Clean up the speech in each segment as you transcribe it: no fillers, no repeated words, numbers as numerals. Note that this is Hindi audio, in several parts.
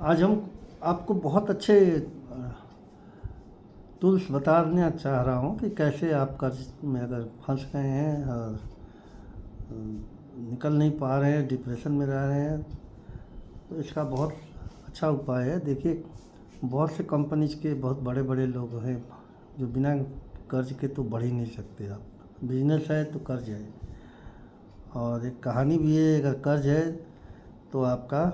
आज हम आपको बहुत अच्छे टूल्स बताना चाह रहा हूँ कि कैसे आप कर्ज में अगर फंस गए हैं और निकल नहीं पा रहे हैं, डिप्रेशन में रह रहे हैं, तो इसका बहुत अच्छा उपाय है। देखिए, बहुत से कंपनीज के बहुत बड़े बड़े लोग हैं जो बिना कर्ज के तो बढ़ ही नहीं सकते। आप बिजनेस है तो कर्ज है, और एक कहानी भी है, अगर कर्ज है तो आपका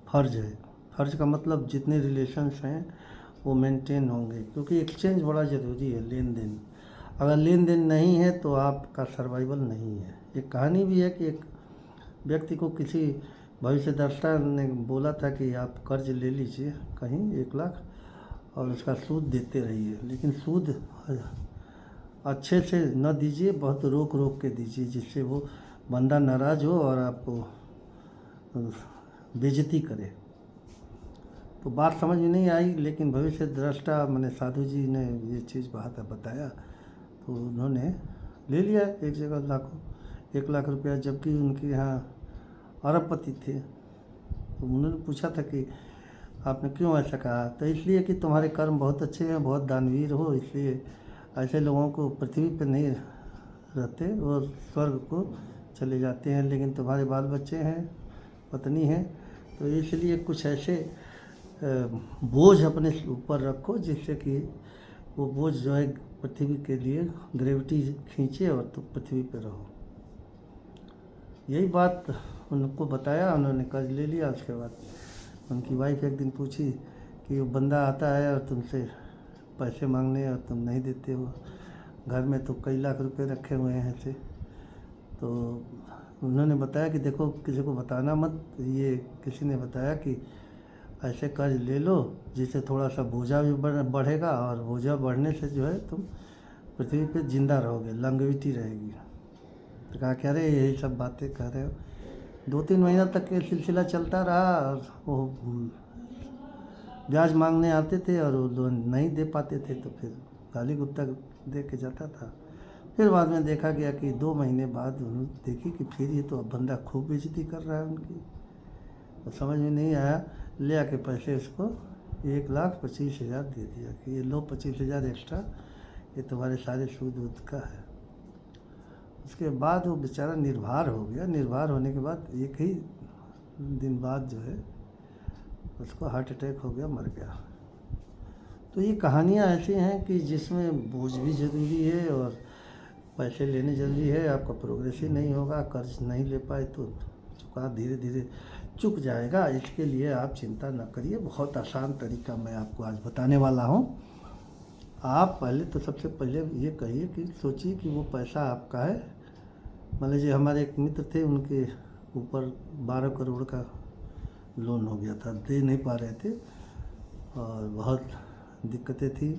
फ़र्ज है। फ़र्ज का मतलब जितने रिलेशंस हैं वो मेंटेन होंगे, क्योंकि एक्सचेंज बड़ा ज़रूरी है, लेन देन। अगर लेन देन नहीं है तो आपका सर्वाइवल नहीं है। एक कहानी भी है कि एक व्यक्ति को किसी भविष्यद्रष्टा ने बोला था कि आप कर्ज ले लीजिए कहीं 1 लाख और उसका सूद देते रहिए, लेकिन सूद अच्छे से न दीजिए, बहुत रोक रोक के दीजिए, जिससे वो बंदा नाराज़ हो और आपको बेइज्जती करे। तो बात समझ में नहीं आई, लेकिन भविष्य दृष्टा मैंने साधु जी ने ये चीज़ बात बताया, तो उन्होंने ले लिया एक जगह लाखों 1 लाख रुपया, जबकि उनके यहाँ अरबपति थे। तो उन्होंने पूछा था कि आपने क्यों ऐसा कहा? तो इसलिए कि तुम्हारे कर्म बहुत अच्छे हैं, बहुत दानवीर हो, इसलिए ऐसे लोगों को पृथ्वी पर नहीं रहते और स्वर्ग को चले जाते हैं, लेकिन तुम्हारे बाल बच्चे हैं, पत्नी है, तो इसलिए कुछ ऐसे बोझ अपने ऊपर रखो जिससे कि वो बोझ जो है पृथ्वी के लिए ग्रेविटी खींचे और तुम पृथ्वी पर रहो। यही बात उनको बताया, उन्होंने कर्ज ले लिया। उसके बाद उनकी वाइफ एक दिन पूछी कि वो बंदा आता है और तुमसे पैसे मांगने और तुम नहीं देते हो, घर में तो कई लाख रुपए रखे हुए हैं ऐसे। तो उन्होंने बताया कि देखो, किसी को बताना मत, ये किसी ने बताया कि ऐसे कर्ज ले लो जिससे थोड़ा सा बोझा भी बढ़ेगा, और बोझा बढ़ने से जो है तुम पृथ्वी पे जिंदा रहोगे, लंगविटी रहेगी। तो कहा कि अरे यही सब बातें कह रहे हो। 2-3 महीना तक ये सिलसिला चलता रहा, और वो ब्याज मांगने आते थे और वो लोन नहीं दे पाते थे, तो फिर गाली गुत्ता दे के जाता था। फिर बाद में देखा गया कि 2 महीने बाद उन्होंने देखी कि फिर ये तो अब बंदा खूब बेइज्जती कर रहा है उनकी। तो समझ में नहीं आया, ले आके पैसे उसको 1,25,000 दे दिया कि ये लो 25,000 एक्स्ट्रा, ये तुम्हारे सारे सूद वूद का है। उसके बाद वो बेचारा निर्भर हो गया। निर्भर होने के बाद एक ही दिन बाद जो है उसको हार्ट अटैक हो गया, मर गया। तो ये कहानियाँ ऐसी हैं कि जिसमें बोझ भी ज़रूरी है और पैसे लेने ज़रूरी है। आपका प्रोग्रेस ही नहीं होगा, कर्ज नहीं ले पाए तो चुका धीरे धीरे चुक जाएगा। इसके लिए आप चिंता न करिए, बहुत आसान तरीका मैं आपको आज बताने वाला हूँ। आप पहले तो सबसे पहले ये कहिए कि सोचिए कि वो पैसा आपका है। मान लीजिए हमारे एक मित्र थे, उनके ऊपर 12 करोड़ का लोन हो गया था, दे नहीं पा रहे थे और बहुत दिक्कतें थी।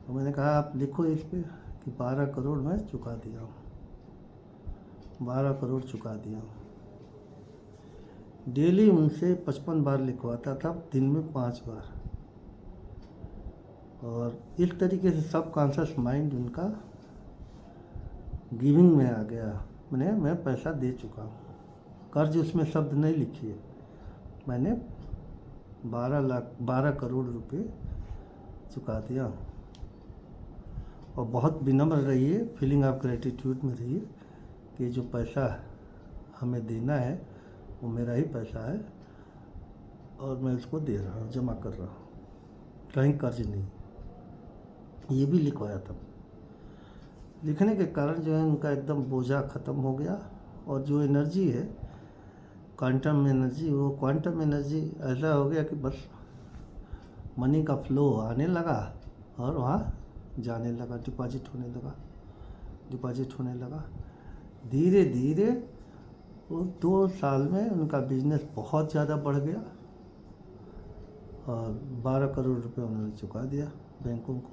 तो मैंने कहा आप लिखो इस पर कि 12 करोड़ मैं चुका दिया हूँ, 12 करोड़ चुका दिया हूँ। डेली उनसे 55 बार लिखवाता था, दिन में 5 बार। और इस तरीके से सब कॉन्शियस माइंड उनका गिविंग में आ गया। मैं पैसा दे चुका हूँ, कर्ज उसमें शब्द नहीं लिखिए, मैंने 12 करोड़ रुपए चुका दिया। और बहुत विनम्र रहिए, फीलिंग ऑफ ग्रेटिट्यूड में रहिए कि जो पैसा हमें देना है वो मेरा ही पैसा है और मैं उसको दे रहा हूँ, जमा कर रहा हूँ, कहीं कर्ज नहीं। ये भी लिखवाया था। लिखने के कारण जो है उनका एकदम बोझा ख़त्म हो गया। और जो एनर्जी है क्वांटम एनर्जी, वो क्वांटम एनर्जी ऐसा हो गया कि बस मनी का फ्लो आने लगा और वहाँ जाने लगा, डिपॉजिट होने लगा। धीरे धीरे वो 2 साल में उनका बिजनेस बहुत ज़्यादा बढ़ गया और 12 करोड़ रुपए उन्होंने चुका दिया बैंकों को।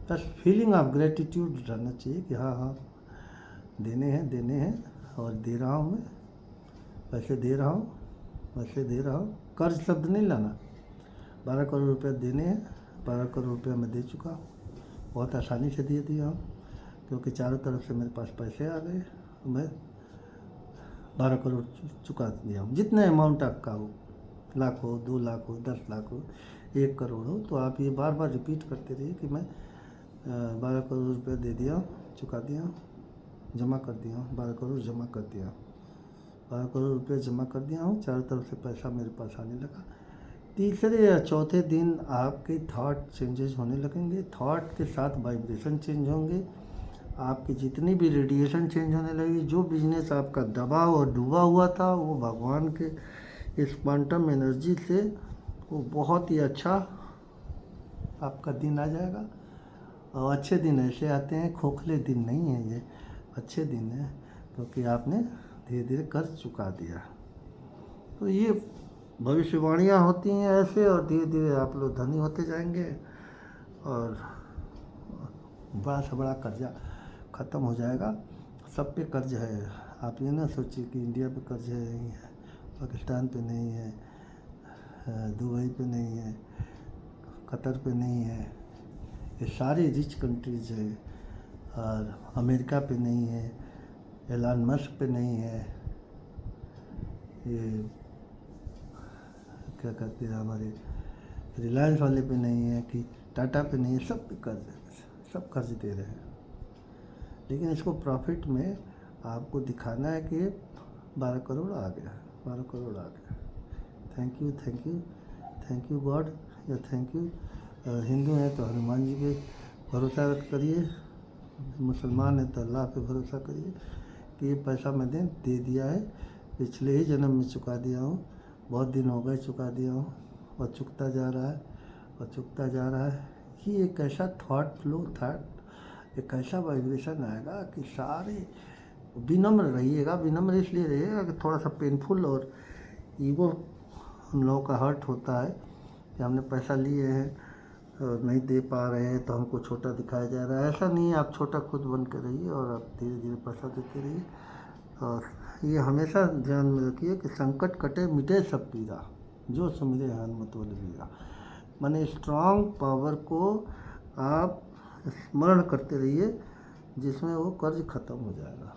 बस फीलिंग ऑफ ग्रेटिट्यूड रहना चाहिए कि हाँ देने हैं और दे रहा हूँ, मैं पैसे दे रहा हूँ। कर्ज शब्द नहीं लाना। 12 करोड़ रुपये देने हैं, 12 करोड़ रुपया मैं दे चुका हूँ, बहुत आसानी से दे दिया हूँ, क्योंकि चारों तरफ से मेरे पास पैसे आ गए। मैं 12 करोड़ चुका दिया हूँ। जितने अमाउंट आपका हो, लाख हो, 2 लाख हो, 10 लाख हो, 1 करोड़ हो, तो आप ये बार बार रिपीट करते रहिए कि मैं 12 करोड़ रुपये दे दिया, चुका दिया, जमा कर दिया हूँ, 12 करोड़ जमा कर दिया, 12 करोड़ रुपये जमा कर दिया हूँ, चारों तरफ से पैसा मेरे पास आने लगा। तीसरे या चौथे दिन आपके थॉट चेंजेस होने लगेंगे, थॉट के साथ वाइब्रेशन चेंज होंगे, आपकी जितनी भी रेडिएशन चेंज होने लगी। जो बिजनेस आपका दबा और डूबा हुआ था, वो भगवान के इस क्वांटम एनर्जी से वो बहुत ही अच्छा आपका दिन आ जाएगा। और अच्छे दिन ऐसे आते हैं, खोखले दिन नहीं है ये, अच्छे दिन है, क्योंकि आपने धीरे धीरे कर्ज चुका दिया। तो ये भविष्यवाणियाँ होती हैं ऐसे, और धीरे धीरे आप लोग धनी होते जाएंगे और बड़ा से बड़ा कर्जा ख़त्म हो जाएगा। सब पे कर्ज है, आप ये ना सोचिए कि इंडिया पे कर्ज है, नहीं है, पाकिस्तान पे नहीं है, दुबई पे नहीं है, कतर पे नहीं है, ये सारी रिच कंट्रीज़ है। और अमेरिका पे नहीं है, एलन मस्क पे नहीं है, ये क्या कहते हैं हमारे रिलायंस वाले पे नहीं है, कि टाटा पे नहीं है, सब पे कर्ज है, सब कर्ज दे रहे हैं। लेकिन इसको प्रॉफिट में आपको दिखाना है कि 12 करोड़ आ गया, 12 करोड़ आ गया। Thank you, thank you, thank you God, या थैंक यू। हिंदू हैं तो हनुमान जी पे भरोसा करिए, मुसलमान हैं तो अल्लाह पे भरोसा करिए कि ये पैसा मैंने दे दिया है, पिछले ही जन्म में चुका दिया हूँ, बहुत दिन हो गए चुका दिया हूँ, और चुकता जा रहा है, और चुकता जा रहा है। ये एक ऐसा थॉट फ्लो था, एक ऐसा वाइब्रेशन आएगा कि सारे विनम्र रहिएगा। विनम्र इसलिए रहिएगा कि थोड़ा सा पेनफुल और ईगो हम लोगों का हर्ट होता है कि हमने पैसा लिए हैं और नहीं दे पा रहे हैं तो हमको छोटा दिखाया जा रहा है। ऐसा नहीं है, आप छोटा खुद बन कर रहिए और आप धीरे धीरे पैसा देते रहिए। और ये हमेशा ध्यान में रखिए कि संकट कटे मिटे सब पीरा, जो सुमिरे हनुमत बल वीरा। माने स्ट्रांग पावर को आप स्मरण करते रहिए, जिसमें वो कर्ज खत्म हो जाएगा,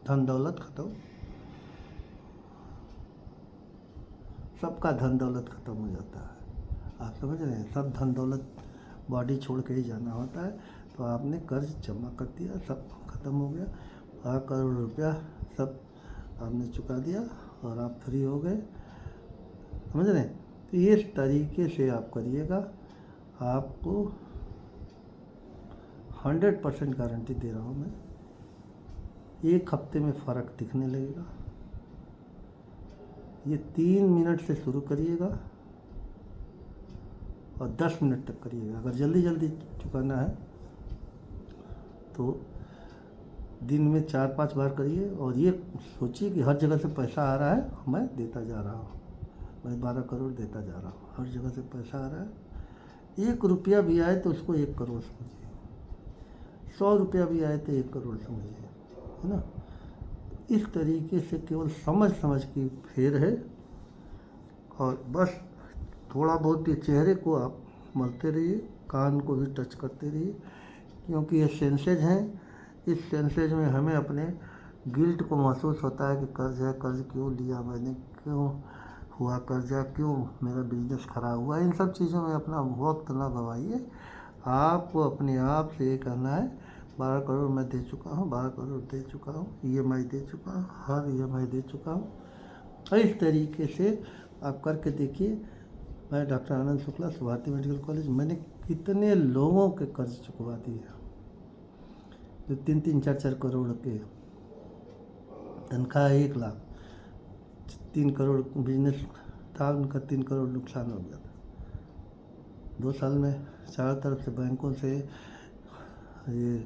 धन दौलत खत्म, सबका धन दौलत खत्म हो जाता है। आप समझ रहे हैं, सब धन दौलत बॉडी छोड़ के ही जाना होता है। तो आपने कर्ज जमा कर दिया, सब खत्म हो गया, 12 करोड़ रुपया सब आपने चुका दिया और आप फ्री हो गए। समझ रहे हैं, तो इस तरीके से आप करिएगा, आपको 100% गारंटी दे रहा हूँ मैं, 1 हफ्ते में फ़र्क दिखने लगेगा। ये 3 मिनट से शुरू करिएगा और 10 मिनट तक करिएगा। अगर जल्दी जल्दी चुकाना है तो दिन में 4-5 बार करिए, और ये सोचिए कि हर जगह से पैसा आ रहा है, मैं देता जा रहा हूँ, मैं 12 करोड़ देता जा रहा हूँ, हर जगह से पैसा आ रहा है। 1 रुपया भी आए तो उसको 1 करोड़ समझिए, 100 रुपया भी आए तो 1 करोड़ समझिए, है ना। इस तरीके से केवल समझ समझ की फेर है, और बस थोड़ा बहुत ये चेहरे को आप मलते रहिए, कान को भी टच करते रहिए, क्योंकि ये सेंसेज हैं। इस सेंसेज में हमें अपने गिल्ट को महसूस होता है कि कर्ज है, कर्ज क्यों लिया मैंने, क्यों हुआ कर्जा, क्यों मेरा बिजनेस खराब हुआ। इन सब चीज़ों में अपना वक्त ना गवाइए। आपको अपने आप से ये कहना है 12 करोड़ मैं दे चुका हूँ, 12 करोड़ दे चुका हूँ, EMI दे चुका हूँ, हर EMI दे चुका हूँ। और इस तरीके से आप करके देखिए। मैं doctor Anand Shukla, Bharti medical college, मैंने कितने लोगों के कर्ज चुकवा दिए, जो 3-3, 4-4 करोड़ के तनख्वाह, 1 लाख, 3 करोड़ बिजनेस था उनका, 3 करोड़ नुकसान हो गया था 2 साल में। चारों तरफ से बैंकों से, ये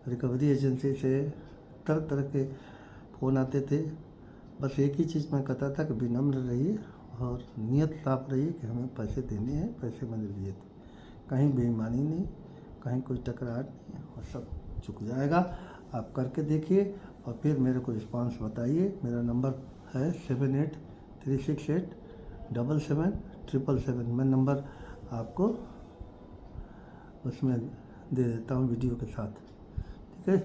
रिकवरी एजेंसी से तरह तरह के फ़ोन आते थे। बस एक ही चीज़ मैं कहता था कि विनम्र रहिए और नियत साफ रहिए कि हमें पैसे देने हैं, पैसे मैंने लिए थे, कहीं बेईमानी नहीं, कहीं कोई टकराहट नहीं, और सब चुक जाएगा। आप करके देखिए और फिर मेरे को रिस्पांस बताइए। मेरा नंबर है 7836877777। मैं नंबर आपको उसमें दे देता हूँ वीडियो के साथ, ठीक है।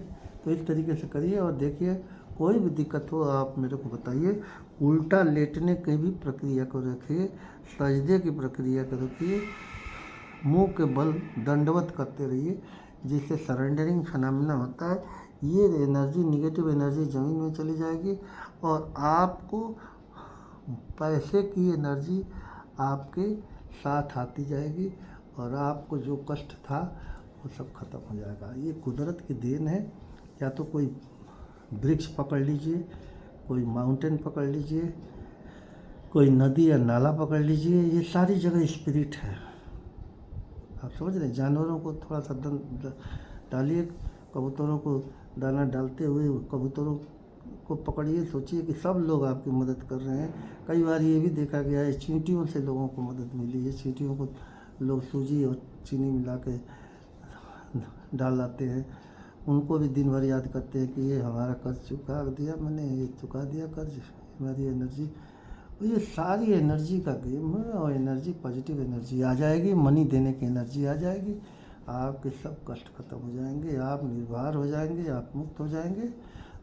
तो इस तरीके से करिए और देखिए, कोई भी दिक्कत हो आप मेरे को बताइए। उल्टा लेटने की भी प्रक्रिया को रखिए, सजदे की प्रक्रिया को रखिए, मुंह के बल दंडवत करते रहिए, जिससे सरेंडरिंग फिनोमेना होता है। ये एनर्जी, निगेटिव एनर्जी ज़मीन में चली जाएगी और आपको पैसे की एनर्जी आपके साथ आती जाएगी और आपको जो कष्ट था वो सब खत्म हो जाएगा। ये कुदरत की देन है। या तो कोई वृक्ष पकड़ लीजिए, कोई माउंटेन पकड़ लीजिए, कोई नदी या नाला पकड़ लीजिए, ये सारी जगह स्पिरिट है। आप समझ रहे हैं। जानवरों को थोड़ा सा डालिए, कबूतरों को दाना डालते हुए कबूतरों को पकड़िए, सोचिए कि सब लोग आपकी मदद कर रहे हैं। कई बार ये भी देखा गया है चींटियों से लोगों को मदद मिली है। चींटियों को लोग सूजी और चीनी मिला के डाल लाते हैं, उनको भी दिन भर याद करते हैं कि ये हमारा कर्ज चुका दिया, मैंने ये चुका दिया कर्ज, हमारी एनर्जी। तो ये सारी एनर्जी का गेम है और एनर्जी, पॉजिटिव एनर्जी आ जाएगी, मनी देने की एनर्जी आ जाएगी, आपके सब कष्ट खत्म हो जाएंगे, आप निर्भर हो जाएंगे, आप मुक्त हो जाएंगे।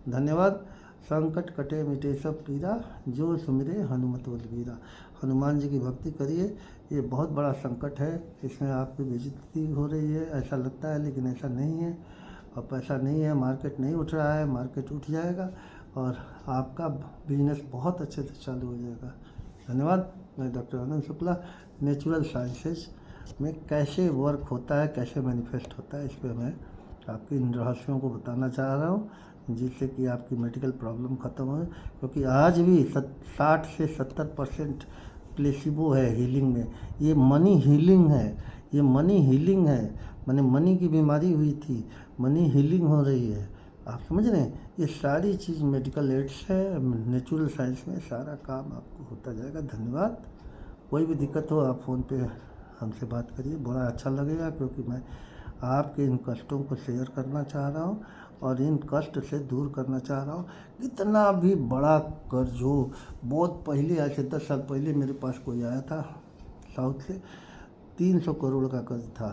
धन्यवाद। संकट कटे मिटे सब पीरा, जो सुमिरे हनुमत बलबीरा। हनुमान जी की भक्ति करिए। ये बहुत बड़ा संकट है, इसमें आपकी बेइज्जती हो रही है ऐसा लगता है, लेकिन ऐसा नहीं है। और पैसा नहीं है, मार्केट नहीं उठ रहा है, मार्केट उठ जाएगा और आपका बिजनेस बहुत अच्छे से चालू हो जाएगा। धन्यवाद। मैं doctor Anand Shukla, natural sciences में कैसे वर्क होता है, कैसे मैनिफेस्ट होता है, इस पर मैं आपकी इन रहस्यों को बताना चाह रहा हूँ, जिससे कि आपकी मेडिकल प्रॉब्लम ख़त्म हो। क्योंकि आज भी 60 से 70% प्लेसिबो है हीलिंग में। ये मनी हीलिंग है, ये मनी हीलिंग है। मैंने मनी की बीमारी हुई थी, मनी हीलिंग हो रही है। आप समझ रहे हैं। ये सारी चीज़ मेडिकल एड्स है, नेचुरल साइंस में सारा काम आपको होता जाएगा। धन्यवाद। कोई भी दिक्कत हो आप फ़ोन पे हमसे बात करिए, बड़ा अच्छा लगेगा, क्योंकि मैं आपके इन कष्टों को शेयर करना चाह रहा हूँ और इन कष्ट से दूर करना चाह रहा हूँ। कितना भी बड़ा कर्ज हो, बहुत पहले, आज से 10 साल पहले मेरे पास कोई आया था साउथ से, 300 करोड़ का कर्ज था,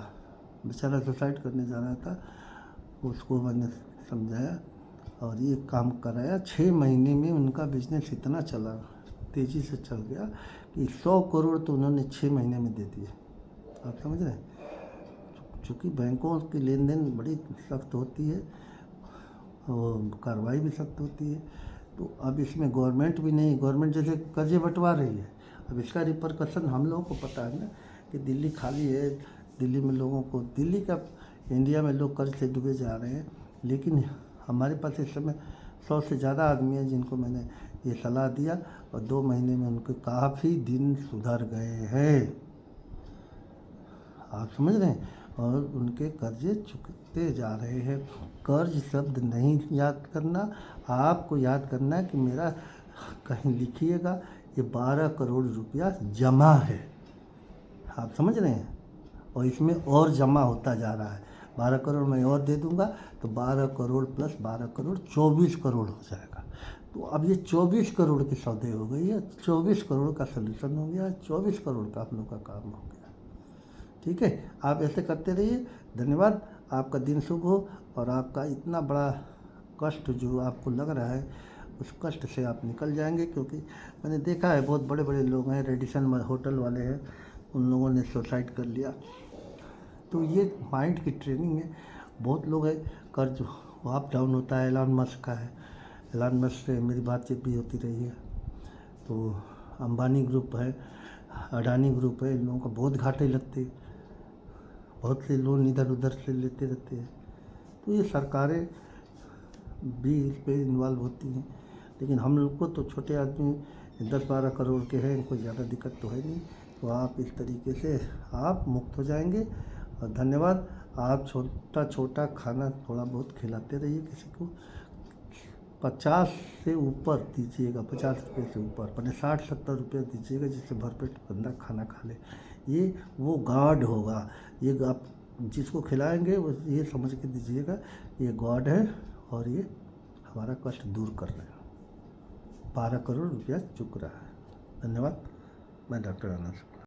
बेचारा सुसाइड करने जा रहा था। उसको मैंने समझाया और ये काम कराया। 6 महीने में उनका बिजनेस इतना चला, तेज़ी से चल गया कि 100 करोड़ तो उन्होंने 6 महीने में दे दिए। आप समझ रहे हैं। चूँकि बैंकों की लेन देन बड़ी सख्त होती है और कार्रवाई भी सख्त होती है, तो अब इसमें गवर्नमेंट भी नहीं, गवर्नमेंट जैसे कर्जे बंटवा रही है। अब इसका रिपरकशन हम लोगों को पता है ना कि दिल्ली खाली है, दिल्ली में लोगों को, दिल्ली का, इंडिया में लोग कर्ज से डूबे जा रहे हैं। लेकिन हमारे पास इस समय 100 से ज़्यादा आदमी हैं जिनको मैंने ये सलाह दिया और 2 महीने में उनके काफ़ी दिन सुधर गए हैं। आप समझ रहे हैं। और उनके कर्जे चुकते जा रहे हैं। कर्ज शब्द नहीं याद करना, आपको याद करना है कि मेरा, कहीं लिखिएगा, ये 12 करोड़ रुपया जमा है। आप समझ रहे हैं। और इसमें और जमा होता जा रहा है। 12 करोड़ मैं और दे दूंगा तो 12 करोड़ प्लस 12 करोड़ 24 करोड़ हो जाएगा। तो अब ये 24 करोड़ की सौदे हो गई है, 24 करोड़ का सलूशन हो गया, 24 करोड़ का आप लोग का काम हो गया। ठीक है, आप ऐसे करते रहिए। धन्यवाद। आपका दिन शुभ हो और आपका इतना बड़ा कष्ट जो आपको लग रहा है, उस कष्ट से आप निकल जाएंगे। क्योंकि मैंने देखा है बहुत बड़े बड़े लोग हैं, रेडिसन होटल वाले हैं, उन लोगों ने सुसाइड कर लिया। तो ये माइंड की ट्रेनिंग है। बहुत लोग हैं, कर्ज अप डाउन होता है। एलन मस्क का है, एलन मस्क से मेरी बातचीत भी होती रही है। तो अंबानी ग्रुप है, अडानी ग्रुप है, इन लोगों को बहुत घाटे लगते, बहुत से लोन इधर उधर से लेते रहते हैं। तो ये सरकारें भी इस पर इन्वॉल्व होती हैं। लेकिन हम लोग को तो छोटे आदमी 10-12 करोड़ के हैं, कोई ज़्यादा दिक्कत तो है नहीं। तो आप इस तरीके से आप मुक्त हो जाएंगे। और धन्यवाद। आप छोटा छोटा खाना थोड़ा बहुत खिलाते रहिए किसी को। 50 से ऊपर दीजिएगा, 50 रुपये से ऊपर, मैंने 60-70 रुपये दीजिएगा, जिससे भरपेट बंदा खाना खा ले। ये वो गॉड होगा। ये आप जिसको खिलाएंगे वो ये समझ के दीजिएगा ये गॉड है और ये हमारा कष्ट दूर कर रहे हैं। 12 करोड़ रुपया चुक रहा है। धन्यवाद। मैं डॉक्टर आनंद।